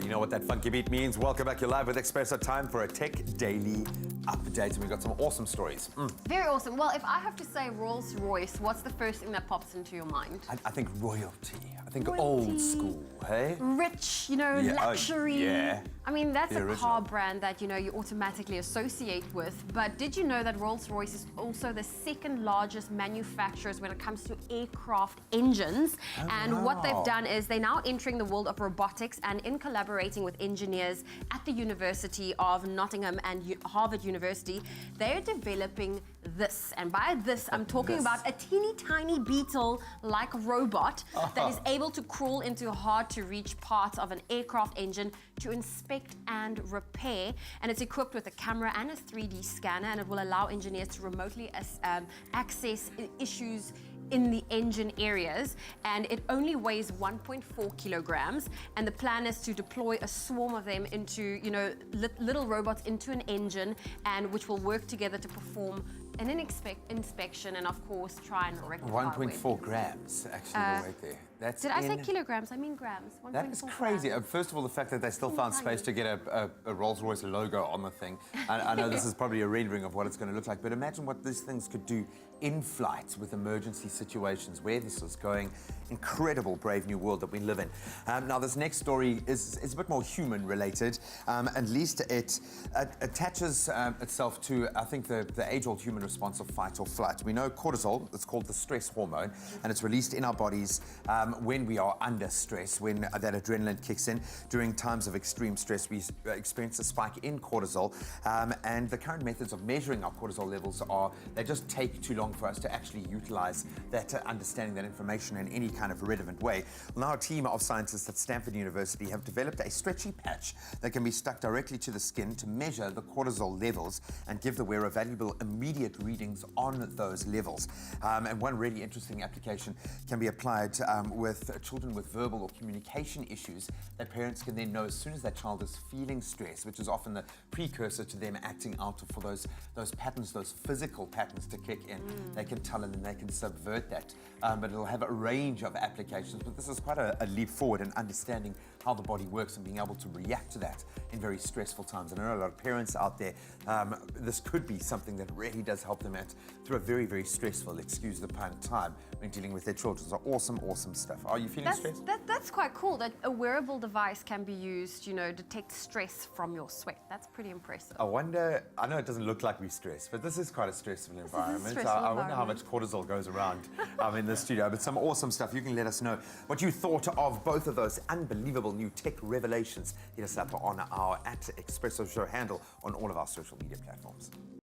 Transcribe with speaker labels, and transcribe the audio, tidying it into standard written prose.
Speaker 1: You know what that funky beat means. Welcome back. You're live with Expresso. Time for a Tech Daily Update. And we've got some awesome stories.
Speaker 2: Very awesome. Well, if I have to say Rolls-Royce, what's the first thing that pops into your mind?
Speaker 1: I think royalty. I think
Speaker 2: Royalty.
Speaker 1: Old school, hey?
Speaker 2: Rich, you know,
Speaker 1: Yeah,
Speaker 2: luxury.
Speaker 1: yeah.
Speaker 2: I mean, that's
Speaker 1: The
Speaker 2: a car
Speaker 1: original.
Speaker 2: brand that, you know, you automatically associate with. But did you know that Rolls-Royce is also the second largest manufacturers when it comes to aircraft engines? And what they've
Speaker 1: wow.
Speaker 2: done is they're now entering the world of robotics, and in collaborating with engineers at the University of Nottingham and Harvard University, they're developing this. And by this, I'm talking about a teeny tiny beetle-like robot that is able to crawl into hard-to-reach parts of an aircraft engine to inspect and repair. And it's equipped with a camera and a 3D scanner, and it will allow engineers to remotely access issues in the engine areas. And it only weighs 1.4 kilograms. And the plan is to deploy a swarm of them into, you know, little robots into an engine, and which will work together to perform an inspection and, of course, try and rectify
Speaker 1: 1.4 grams, actually, the weight there. That's
Speaker 2: Did I say kilograms? I mean grams.
Speaker 1: That is crazy. First of all, the fact that they still found space to get a Rolls-Royce logo on the thing. I know this is probably a rendering of what it's going to look like, but imagine what these things could do in flight with emergency situations, where this is going. Incredible, brave new world that we live in. Now, this next story is a bit more human-related. At least it attaches itself to, I think, the age-old human response of fight or flight. We know cortisol, it's called the stress hormone, and it's released in our bodies when we are under stress, when that adrenaline kicks in. During times of extreme stress, we experience a spike in cortisol, and the current methods of measuring our cortisol levels they just take too long for us to actually utilize that understanding that information in any kind of relevant way. Well, now a team of scientists at Stanford University have developed a stretchy patch that can be stuck directly to the skin to measure the cortisol levels and give the wearer valuable immediate readings on those levels. And one really interesting application can be applied with children with verbal or communication issues, that parents can then know as soon as that child is feeling stress, which is often the precursor to them acting out for those patterns, those physical patterns to kick in. They can tell and then they can subvert that. But it'll have a range of applications. But this is quite a leap forward in understanding how the body works and being able to react to that in very stressful times. And I know a lot of parents out there, this could be something that really does help them through a very, very stressful, excuse the pun, time when dealing with their children. So awesome, awesome stuff. Are you feeling stressed?
Speaker 2: That's quite cool, that a wearable device can be used, you know, detect stress from your sweat. That's pretty impressive.
Speaker 1: I wonder, I know it doesn't look like we stress, but this is quite a stressful environment.
Speaker 2: stressful
Speaker 1: I wonder how much cortisol goes around in the studio. But some awesome stuff. You can let us know what you thought of both of those unbelievable new tech revelations. Hit us up on our @Expresso Show handle on all of our social media platforms.